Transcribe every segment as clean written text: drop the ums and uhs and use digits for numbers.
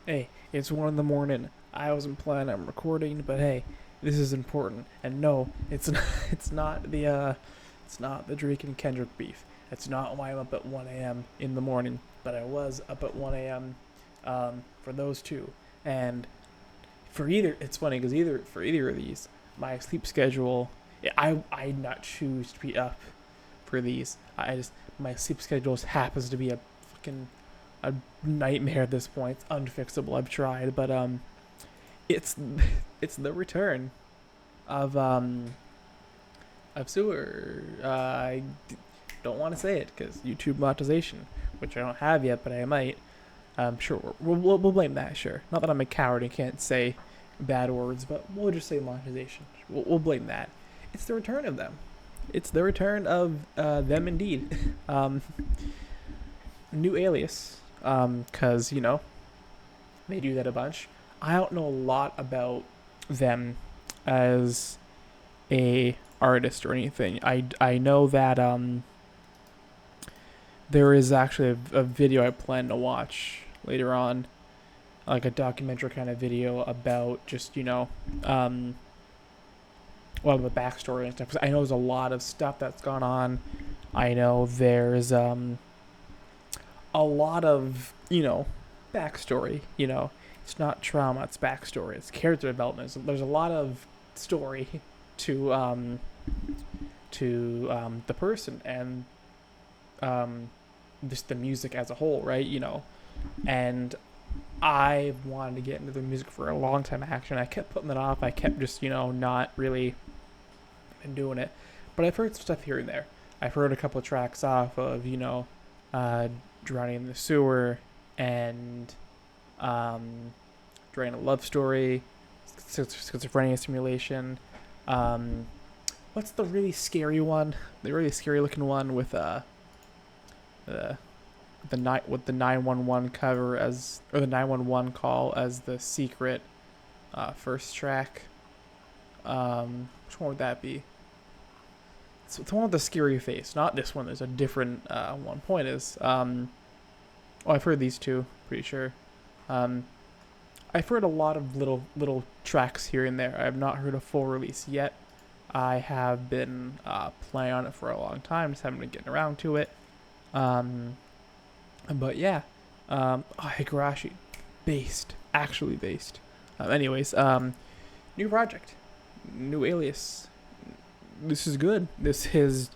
Hey, it's 1 in the morning. I wasn't planning on recording, but hey, this is important. And no, it's not, it's not the Drake and Kendrick beef. It's not why I'm up at 1 a.m. in the morning, but I was up at 1 a.m. For those two. And for either, it's funny because for either of these, my sleep schedule, I did not choose to be up for these. I just my sleep schedule just happens to be fucking a nightmare at this point. It's unfixable. I've tried, but it's it's the return of sewer. I don't want to say it because YouTube monetization, which I don't have yet, but I might. Sure, we'll blame that. Sure, not that I'm a coward and can't say bad words, but we'll just say monetization. We'll blame that. It's the return of them. It's the return of them indeed. New alias, because they do that a bunch. I don't know a lot about them as a artist or anything. I know that there is actually a video I plan to watch later on, like a documentary kind of video about just well, the backstory and stuff. 'Cause I know there's a lot of stuff that's gone on. I know there's a lot of backstory. It's not trauma; it's backstory. It's character development. So there's a lot of story to the person and just the music as a whole, right? And I've wanted to get into the music for a long time. Actually, I kept putting it off. I kept just not really doing it, but I've heard stuff here and there. I've heard a couple of tracks off of uh, Drowning in the Sewer and Drain a Love Story, Schizophrenia Simulation. Um, what's the really scary one? The really scary looking one with the the night with the 911 cover as or the 911 call as the secret first track. Which one would that be? It's the one with the scary face, not this one. There's a different one. Point is, I've heard these two. Pretty sure. Um, I've heard a lot of little tracks here and there. I have not heard a full release yet. I have been playing on it for a long time, just haven't been getting around to it. Um, but yeah, Higurashi, based, actually based. Anyways, new project, new alias. This is good. This is,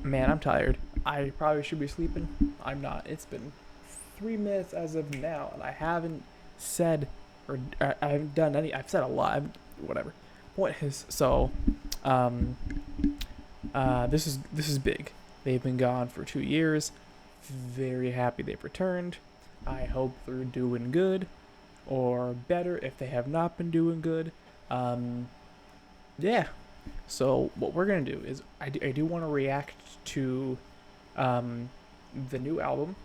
man, I'm tired. I probably should be sleeping. I'm not. It's been 3 minutes as of now, and I haven't said or I haven't done any. I've said a lot. Whatever. Point is, so, um, this is big. They've been gone for 2 years. Very happy they've returned. I hope they're doing good, or better if they have not been doing good. Um, yeah. So what we're gonna do is I do want to react to um, the new album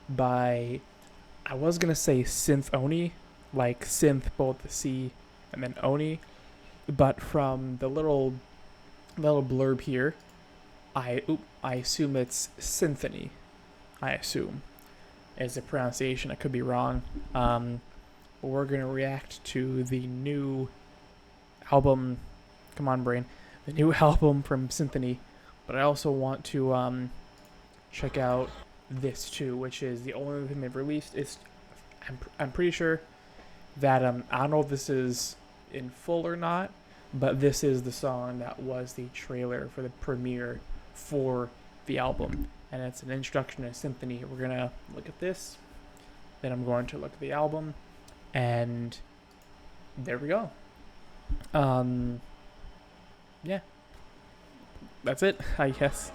by I was gonna say Cynthoni, like synth both the C and then Oni, but from the little blurb here, I assume it's Cynthoni. I assume is the pronunciation. I could be wrong. But we're gonna react to the new album. Come on, brain. The new album from Cynthoni, but I also want to check out this too, which is the only thing they've released. I'm pretty sure that I don't know if this is in full or not, but this is the song that was the trailer for the premiere for the album, and it's an introduction to Cynthoni. We're gonna look at this, then I'm going to look at the album, and there we go. Um, yeah, that's it, I guess.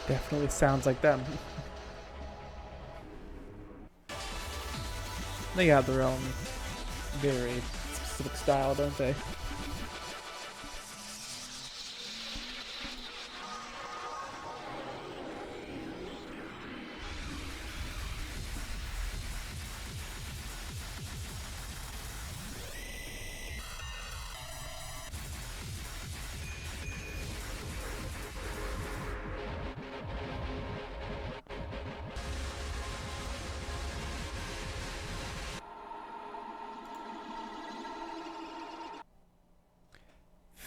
Definitely sounds like them. They got their own very specific style, don't they?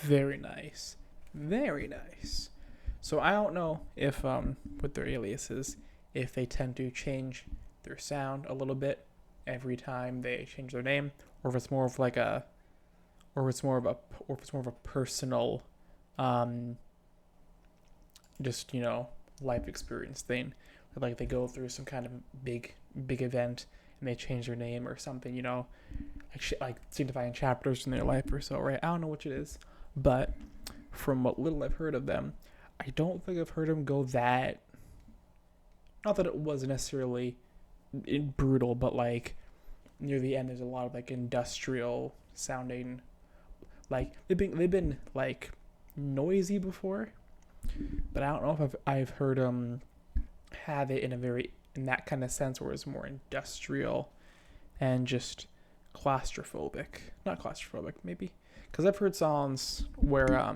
Very nice. Very nice. So I don't know if with their aliases, if they tend to change their sound a little bit every time they change their name, or if it's more of like a, or if it's more of a, or if it's more of a personal, um, just life experience thing. Like they go through some kind of big event and they change their name or something. Like signifying chapters in their life or so. Right? I don't know which it is, but from what little I've heard of them, I don't think I've heard them go that. Not that it was necessarily brutal, but like near the end, there's a lot of like industrial sounding. Like they've been like noisy before, but I don't know if I've heard them have it in that kind of sense where it's more industrial and just claustrophobic. Not claustrophobic, maybe, because I've heard songs where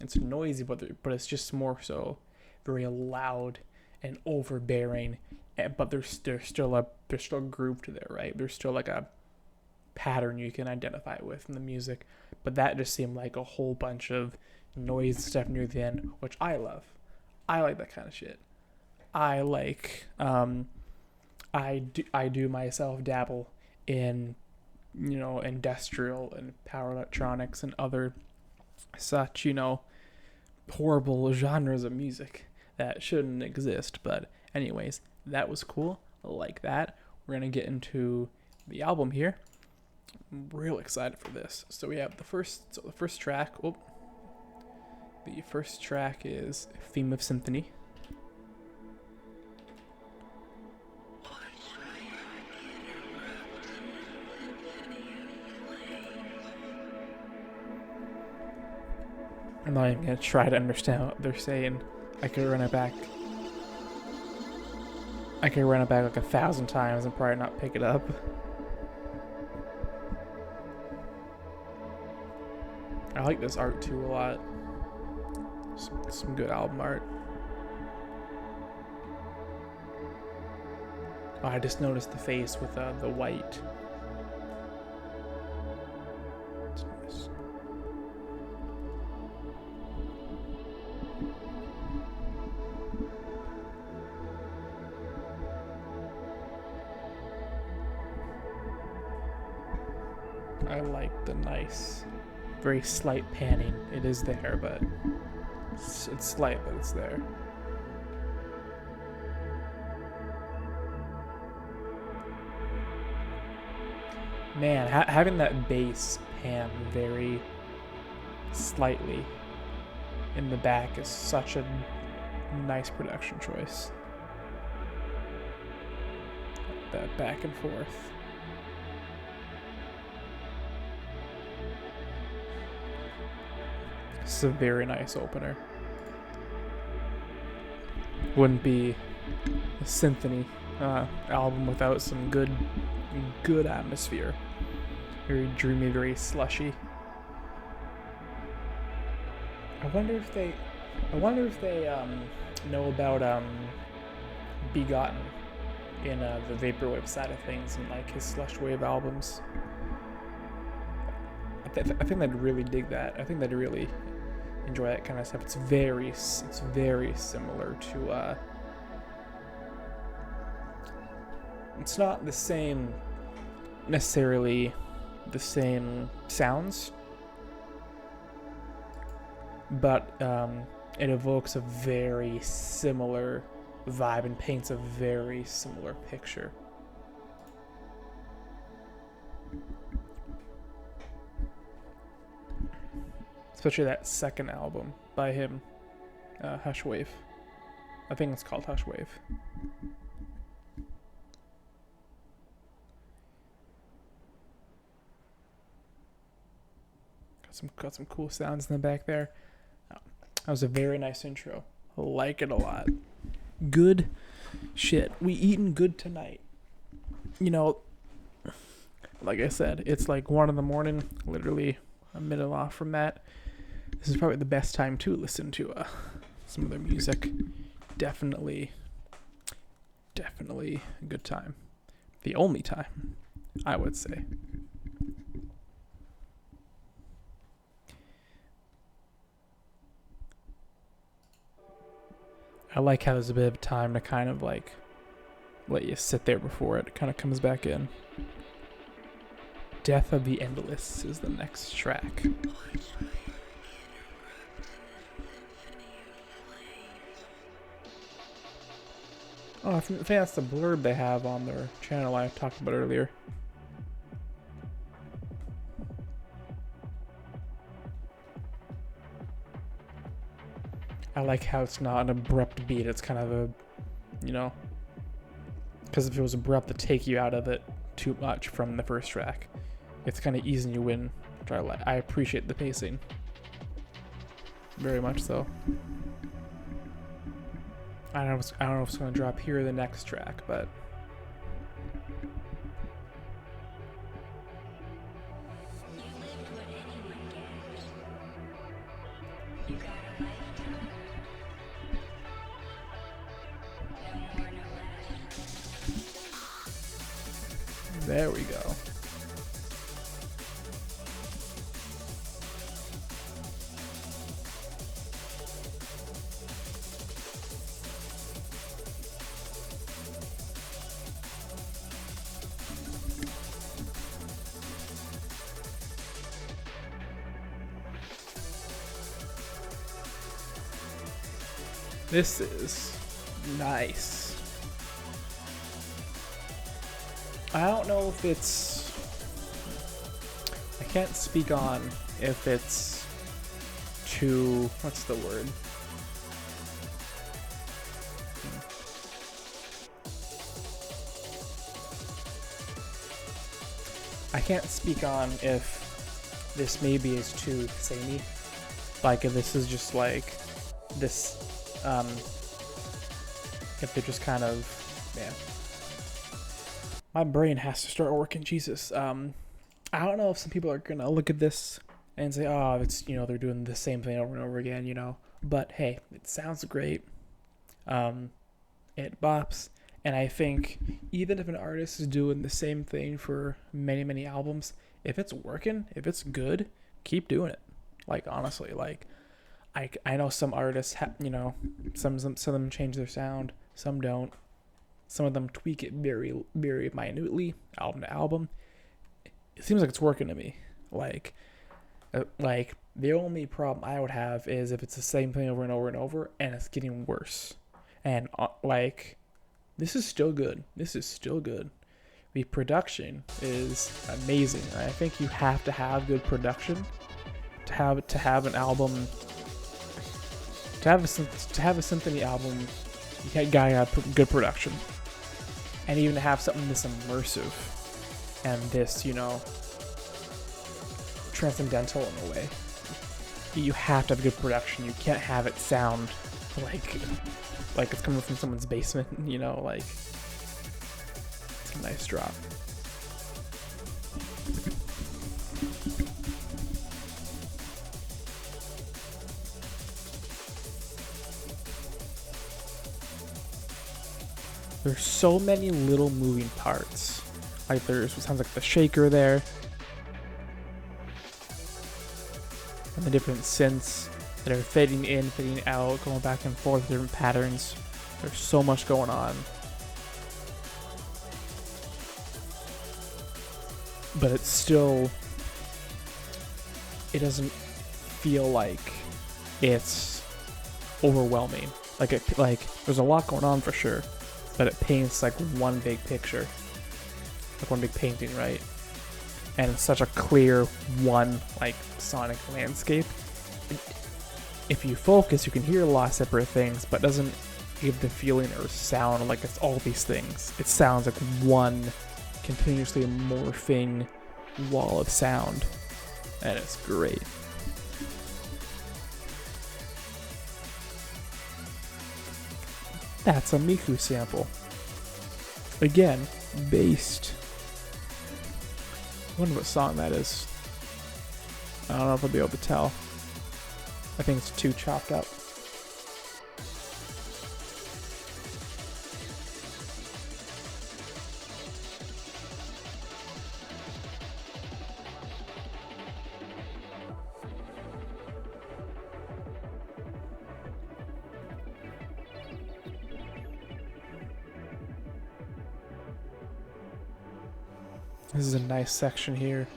it's noisy, but it's just more so very loud and overbearing, but there's still groove to there, right? There's still like a pattern you can identify with in the music, but that just seemed like a whole bunch of noise stuff near the end, which I love. I like that kind of shit. I like I do myself dabble in industrial and power electronics and other such horrible genres of music that shouldn't exist. But anyways, that was cool. I like that. We're gonna get into the album here. I'm real excited for this. So we have the first track. The first track is Theme of Cynthoni. I'm not even gonna try to understand what they're saying. I could run it back like 1,000 times and probably not pick it up. I like this art too a lot. Some good album art. Oh, I just noticed the face with the white. It's nice. I like the nice, very slight panning. It is there, but it's slight, but it's there. Man, having that bass pan very slightly in the back is such a nice production choice. That back and forth. It's a very nice opener. Wouldn't be a Cynthoni album without some good atmosphere. Very dreamy, very slushy. I wonder if they know about Begotten in the vaporwave side of things and like his slush wave albums. I think they'd really dig that. I think they'd really enjoy that kind of stuff. It's very similar to it's not the same necessarily the same sounds, but it evokes a very similar vibe and paints a very similar picture. Especially that second album by him, Hush Wave. I think it's called Hush Wave. Got some cool sounds in the back there. That was a very nice intro. I like it a lot. Good shit. We eating good tonight. Like I said, it's like 1 a.m, literally a minute off from that. This is probably the best time to listen to some of their music. Definitely a good time. The only time, I would say. I like how there's a bit of time to kind of like let you sit there before it kind of comes back in. Death of the Endless is the next track. Oh, I think that's the blurb they have on their channel I talked about earlier. I like how it's not an abrupt beat. It's kind of a, you know, because if it was abrupt, to take you out of it too much from the first track. It's kind of easing you in, which I appreciate the pacing. Very much so. I don't know if it's going to drop here or the next track, but there we go. This is nice. I don't know if it's... I can't speak on if it's too... What's the word? I can't speak on if this maybe is too samey. Like if this is just like this... if they're just kind of, man, my brain has to start working. Jesus. I don't know if some people are gonna look at this and say, oh, it's, you know, they're doing the same thing over and over again, you know, but hey, it sounds great. It bops. And I think even if an artist is doing the same thing for many, many albums, if it's working, if it's good, keep doing it. Like, honestly, like, I know some artists, you know, some of them change their sound, some don't. Some of them tweak it very, very minutely, album to album. It seems like it's working to me. Like the only problem I would have is if it's the same thing over and over and over, and it's getting worse. And like, this is still good. This is still good. The production is amazing. And I think you have to have good production to have an album. To have a Cynthoni album, you gotta have good production, and even to have something this immersive and this, you know, transcendental in a way, you have to have good production. You can't have it sound like it's coming from someone's basement. You know, like, it's a nice drop. There's so many little moving parts. Like there's what sounds like the shaker there. And the different synths that are fading in, fading out, going back and forth, different patterns. There's so much going on. But it's still... It doesn't feel like it's overwhelming. Like there's a lot going on for sure. But it paints like one big picture, like one big painting, right? And it's such a clear one like sonic landscape. If you focus, you can hear a lot of separate things, but it doesn't give the feeling or sound like it's all these things. It sounds like one continuously morphing wall of sound, and it's great. That's a Miku sample. Again, based. I wonder what song that is. I don't know if I'll be able to tell. I think it's too chopped up. This is a nice section here.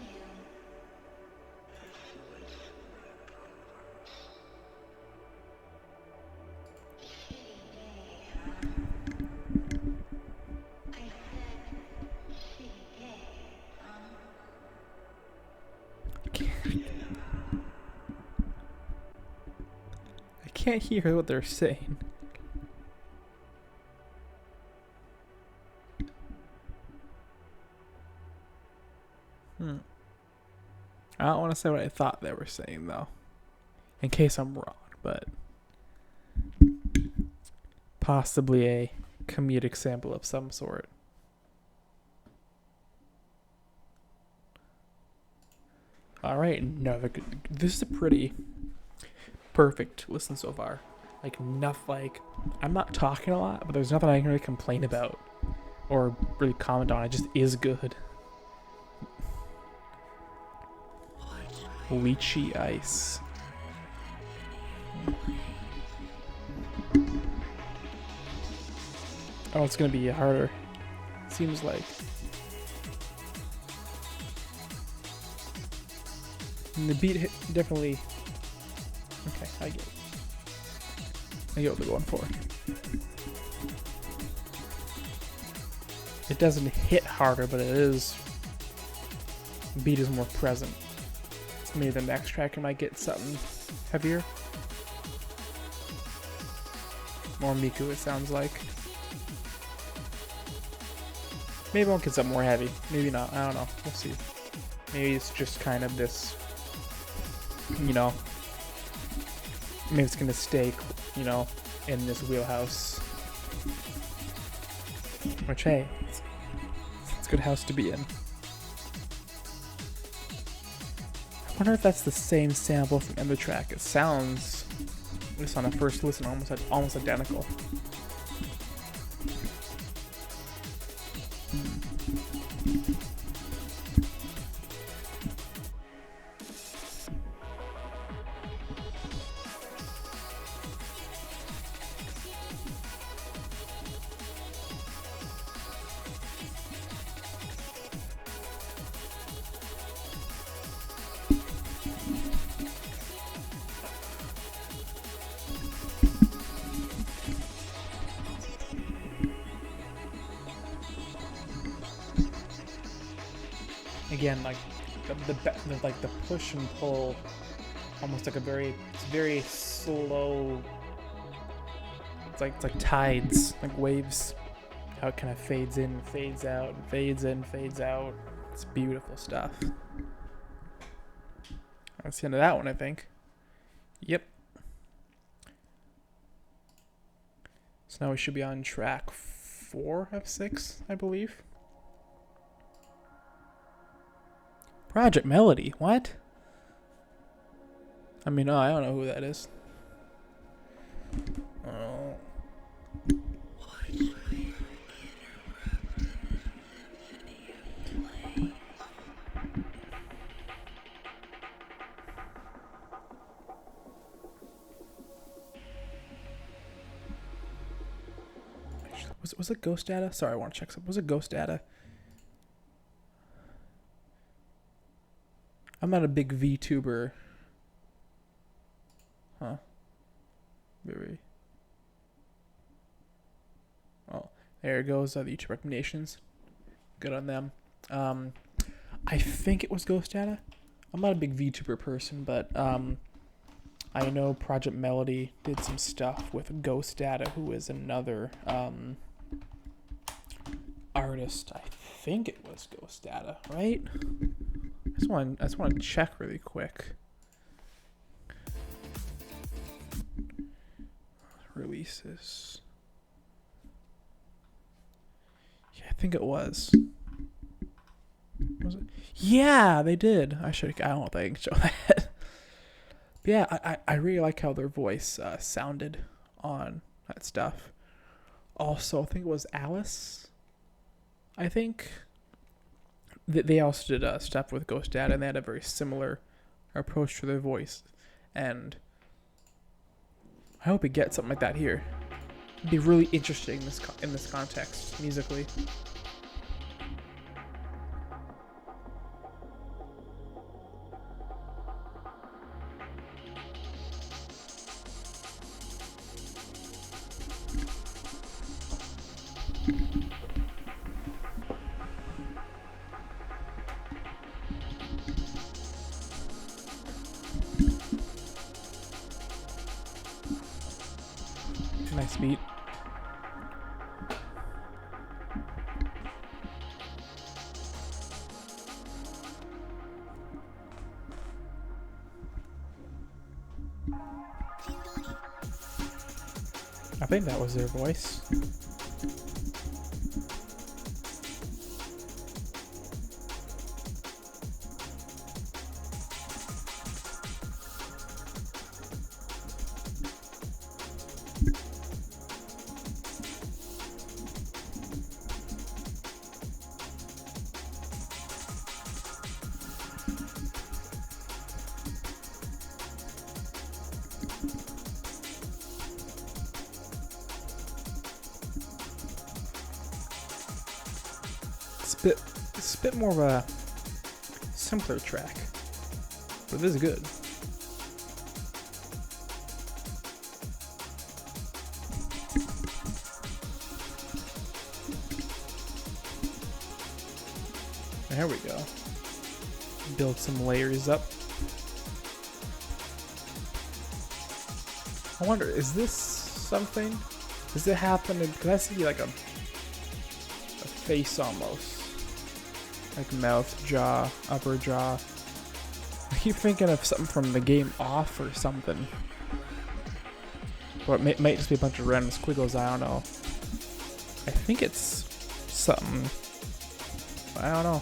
I can't hear what they're saying. I don't want to say what I thought they were saying, though. In case I'm wrong, but possibly a comedic sample of some sort. Alright, another good. This is a pretty perfect listen so far. Like, I'm not talking a lot, but there's nothing I can really complain about or really comment on. It just is good. Lychee ice. Oh, it's gonna be harder. Seems like. And the beat definitely. Okay, I get what they're going for. It doesn't hit harder, but it is. The beat is more present. Maybe the next track I might get something heavier. More Miku, it sounds like. Maybe I'll get something more heavy. Maybe not. I don't know. We'll see. Maybe it's just kind of this, you know, maybe it's going to stay, you know, in this wheelhouse. Which, hey, it's a good house to be in. I wonder if that's the same sample from the other track. It sounds, just on a first listen, almost identical. Again, like the push and pull, almost like it's very slow. It's like tides, like waves. How it kind of fades in, fades out, and fades in, fades out. It's beautiful stuff. That's the end of that one, I think. Yep. So now we should be on track 4 of 6, I believe. Project Melody, what? I mean, I don't know who that is. Oh. Was it Ghost Data? Sorry, I want to check something. Was it Ghost Data? I'm not a big VTuber. Huh. Very. Oh, there it goes. The YouTube recommendations. Good on them. I think it was Ghost Data. I'm not a big VTuber person, but I know Project Melody did some stuff with Ghost Data, who is another artist. I think it was Ghost Data, right? I just want to check really quick. Releases. Yeah, I think it was. Was it? Yeah, they did. I don't think I can show that. But yeah, I really like how their voice sounded on that stuff. Also, I think it was Alice. I think. They also did stuff with Ghost Data, and they had a very similar approach to their voice. And I hope we get something like that here. It'd be really interesting in this context, musically. I think that was their voice. It's a bit more of a simpler track, but it is good. There we go. Build some layers up. I wonder, is this something? Does it happen? Because I see like a face almost. Like mouth, jaw, upper jaw. I keep thinking of something from the game Off or something. Or it might just be a bunch of random squiggles, I don't know. I think it's something. I don't know.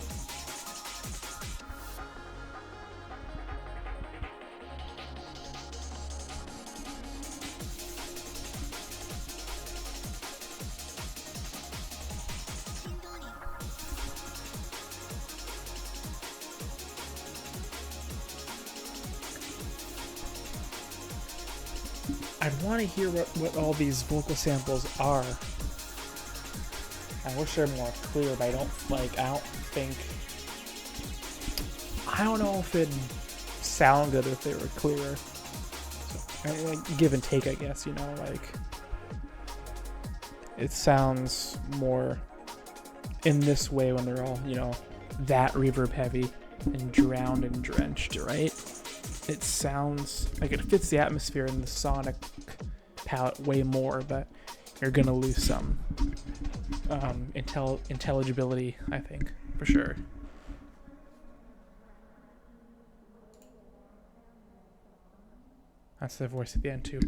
I'd want to hear what all these vocal samples are. I wish they're more clear, but I don't think. I don't know if it'd sound good if they were clearer. So, like, give and take, I guess, you know, like. It sounds more in this way when they're all, you know, that reverb heavy and drowned and drenched, right? It sounds like it fits the atmosphere and the sonic palette way more, but you're gonna lose some intelligibility, I think, for sure. That's the voice at the end too.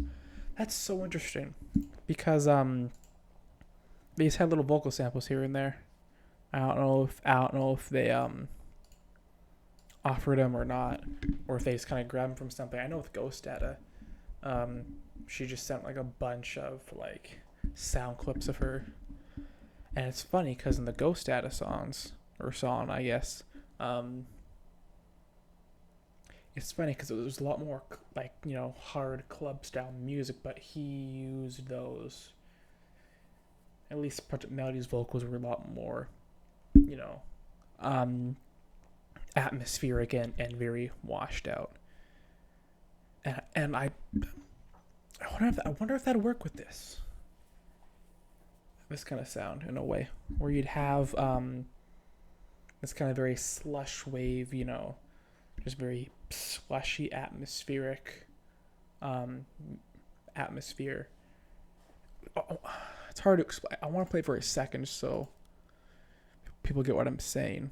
That's so interesting because they just had little vocal samples here and there. I don't know if they offered them or not, or if they just kind of grabbed them from something. I know with Ghost Data, she just sent like a bunch of like sound clips of her, and it's funny because in the Ghost Data song, I guess, it's funny because it was a lot more like, you know, hard club style music, but he used those. At least Project Melody's vocals were a lot more, you know, atmospheric and very washed out. And I wonder if that'd work with this kind of sound in a way where you'd have this kind of very slush wave, you know, just very slushy atmospheric atmosphere. It's hard to explain. I want to play it for a second so people get what I'm saying,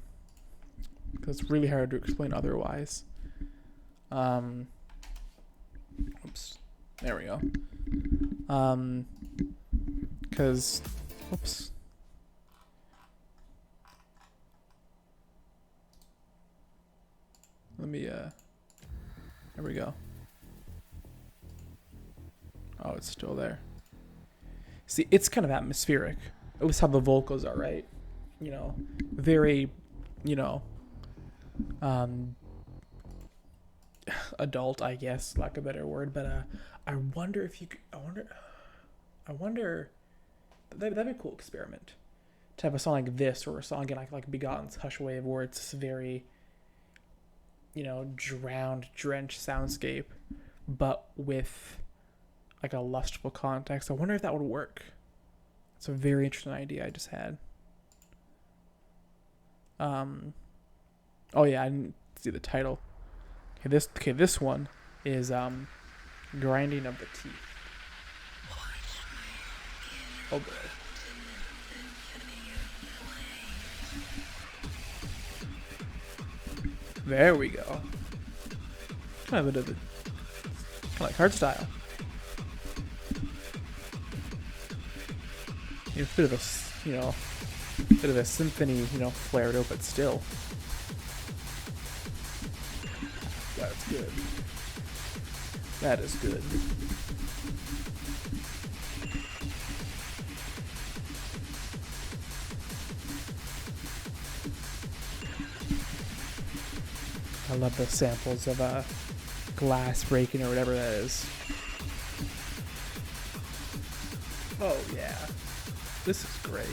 because it's really hard to explain otherwise. Oops. There we go. Because, oops. Let me, there we go. Oh, it's still there. See, it's kind of atmospheric. At least how the vocals are, right? You know, very, you know, adult, I guess, lack of a better word. But I wonder if you could, I wonder, that'd be a cool experiment. To have a song like this, or a song again like Begotten's Hush Wave, where it's very, you know, drowned, drenched soundscape, but with like a lustful context. I wonder if that would work. It's a very interesting idea I just had. Oh yeah, I didn't see the title. This one is Grinding of the Teeth. Oh boy. There we go. Kind of like hard style. It's a bit of a, bit of a symphony, flare to it, but still. That's good. That is good. I love the samples of glass breaking or whatever that is. Oh yeah, this is great.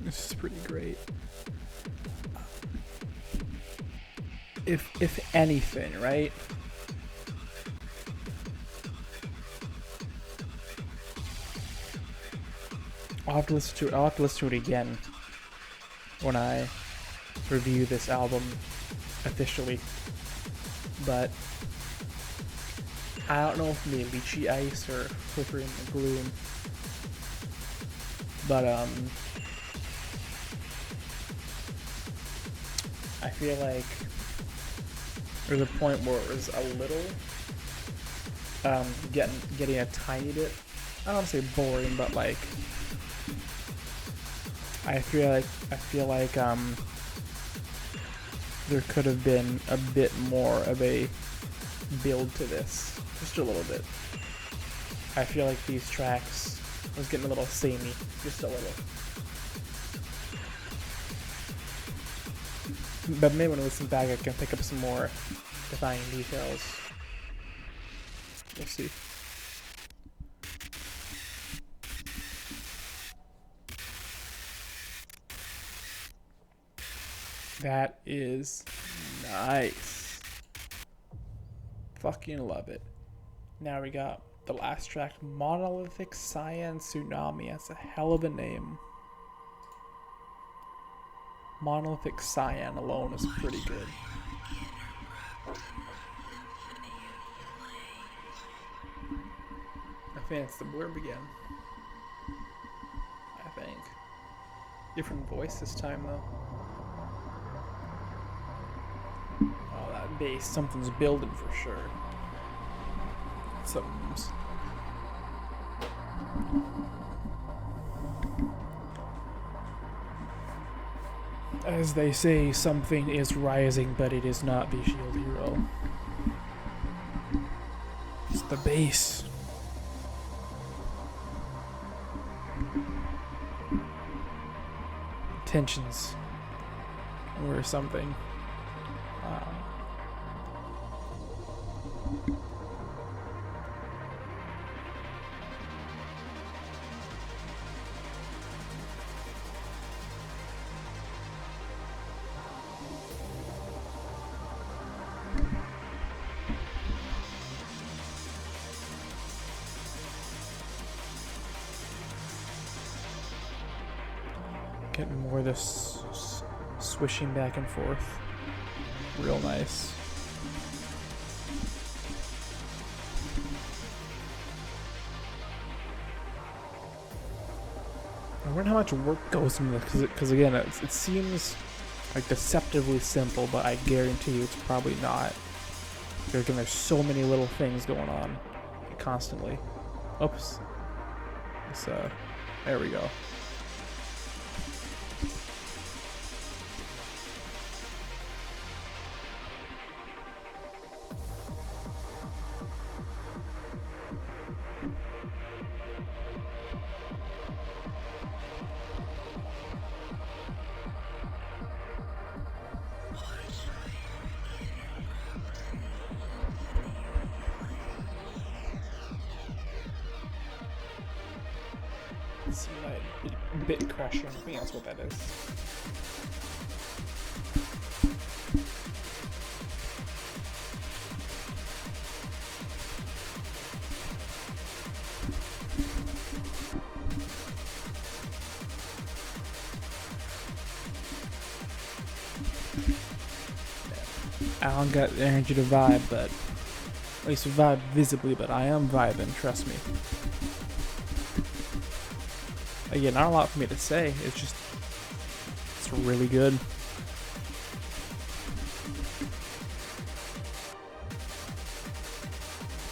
This is pretty great. If anything, right? I'll have to listen to it. I'll have to listen to it again when I review this album officially. But I don't know if maybe Lychee Ice or Flickering the Gloom. But I feel like there's a point where it was a little getting a tiny bit, I don't want to say boring, but like I feel like there could have been a bit more of a build to this, just a little bit. I feel like these tracks was getting a little samey, just a little. But maybe when I listen back, I can pick up some more defining details. We'll see. That is nice. Fucking love it. Now we got the last track, Monolithic Cyan Tsunami. That's a hell of a name. Monolithic Cyan alone is pretty good. I think it's the blurb again. I think. Different voice this time though. Oh, that bass. Something's building for sure. Something's... As they say, something is rising, but it is not the shield hero. It's the bass. Tensions. Or something. Getting more of this swishing back and forth. Real nice. I wonder how much work goes into this, because again, it seems like deceptively simple, but I guarantee you it's probably not. There's so many little things going on constantly. Oops. There we go. It's a bit crashing. I think that's what that is. I don't got the energy to vibe, but at least vibe visibly, but I am vibing, trust me. Again, not a lot for me to say, it's really good.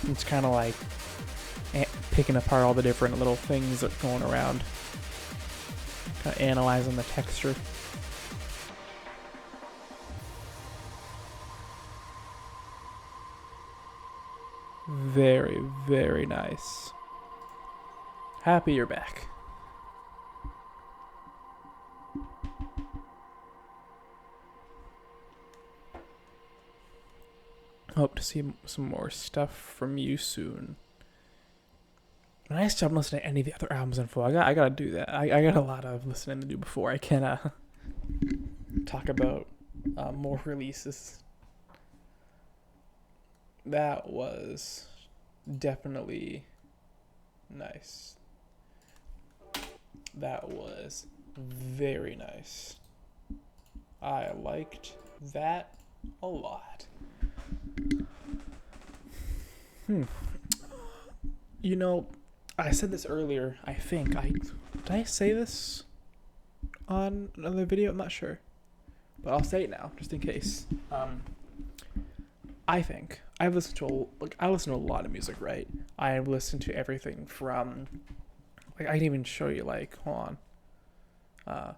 It's kind of like picking apart all the different little things that are going around. Kind of analyzing the texture. Very, very nice. Happy you're back. Hope to see some more stuff from you soon. And I still haven't listened to any of the other albums in full. I gotta do that. I got a lot of listening to do before I can talk about more releases. That was definitely nice. That was very nice. I liked that a lot. You know, I said this earlier, I think. Did I say this on another video? I'm not sure. But I'll say it now, just in case. I think I listen to a lot of music, right? I've listened to everything from, like, I can even show you, like, hold on.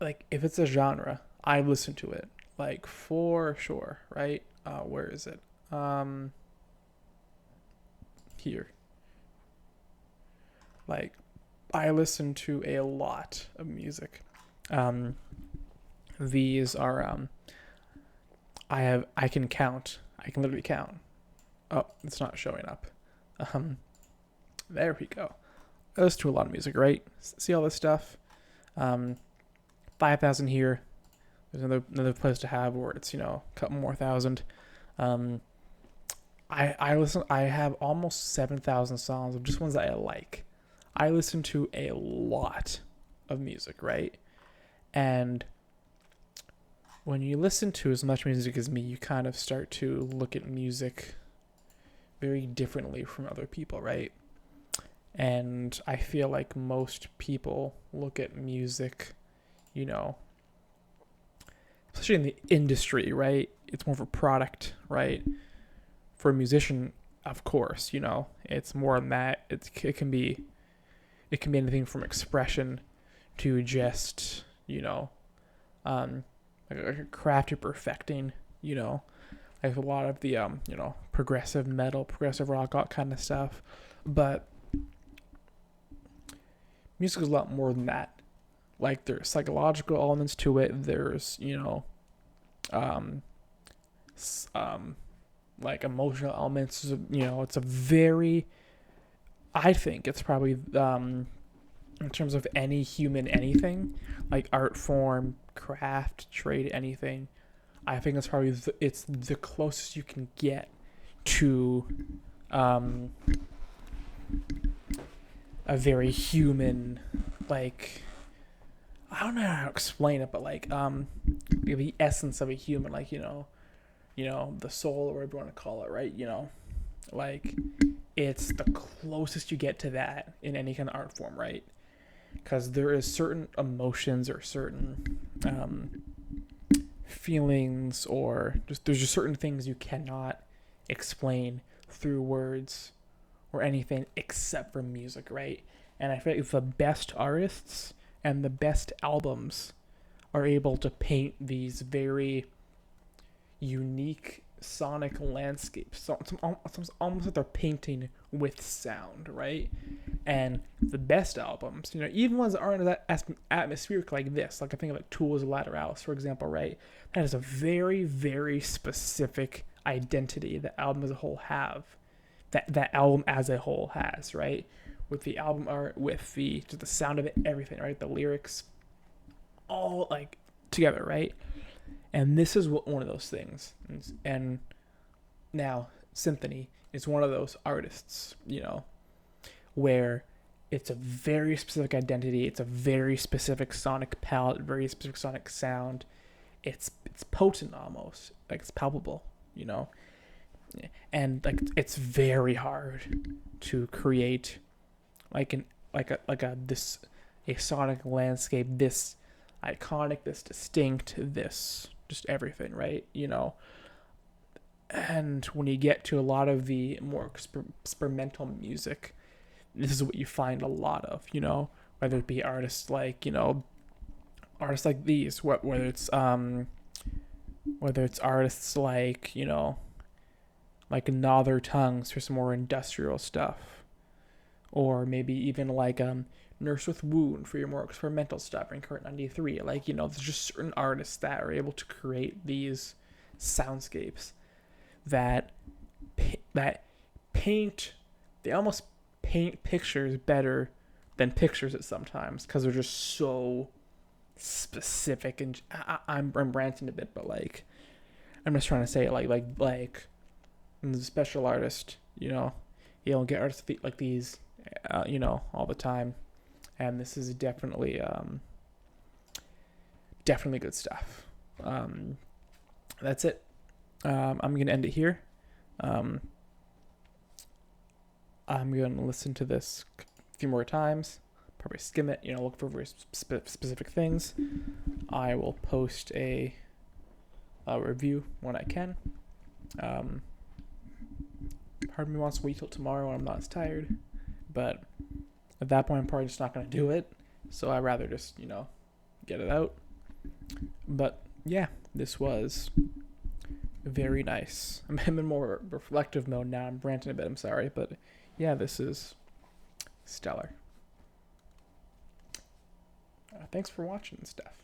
Like, if it's a genre, I've listened to it, like, for sure, right? Where is it? Here. Like, I listen to a lot of music. These are, I can literally count. Oh, it's not showing up. There we go. I listen to a lot of music, right? See all this stuff? 5,000 here. There's another place to have where it's, a couple more thousand. I have almost 7,000 songs of just ones that I like. I listen to a lot of music, right? And when you listen to as much music as me, you kind of start to look at music very differently from other people, right? And I feel like most people look at music, especially in the industry, right? It's more of a product, right? For a musician, of course, it's more than that. It can be anything from expression to just, like a craft you're perfecting, like a lot of the, progressive metal, progressive rock, all kind of stuff. But music is a lot more than that. Like, there's psychological elements to it. There's, like emotional elements. It's a very, I think it's probably, in terms of any human anything, like art form, craft, trade, anything, I think it's probably it's the closest you can get to a very human, like, I don't know how to explain it, but like the essence of a human, like, the soul, or whatever you want to call it, right? Like, it's the closest you get to that in any kind of art form, right? Because there is certain emotions or certain feelings, or there's just certain things you cannot explain through words or anything except for music, right? And I feel like the best artists and the best albums are able to paint these very unique sonic landscapes. So it's almost like they're painting with sound, right? And the best albums, even ones that aren't that atmospheric like this, like I think of like Tool's Lateralis, for example, right? That is a very, very specific identity that album as a whole have. That album as a whole has, right? With the album art, with just the sound of it, everything, right? The lyrics, all like together, right? And this is one of those things. And now Cynthoni is one of those artists, where it's a very specific identity. It's a very specific sonic palette, very specific sonic sound. it's potent almost, like it's palpable, you know. And like it's very hard to create like an like a this a sonic landscape this iconic, this distinct, this just everything, right? You know. And when you get to a lot of the more experimental music, this is what you find a lot of, you know, whether it be artists like, you know, artists like these, whether it's artists like, you know, like Nother Tongues for some more industrial stuff, or maybe even like Nurse with Wound for your more experimental stuff, and Current 93. Like, you know, there's just certain artists that are able to create these soundscapes that paint, they almost paint pictures better than pictures at sometimes, because they're just so specific. And I'm ranting a bit, but like I'm just trying to say like the special artist, you know, you don't get artists like these, you know, all the time. And this is definitely good stuff. That's it. I'm gonna end it here. I'm gonna listen to this a few more times, probably skim it, you know, look for very specific things. I will post a review when I can. Part of me wants to wait till tomorrow when I'm not as tired, but at that point I'm probably just not gonna do it. So I'd rather just, you know, get it out. But yeah, this was very nice. I'm in more reflective mode now. I'm ranting a bit, I'm sorry, but yeah, this is stellar. Thanks for watching and stuff.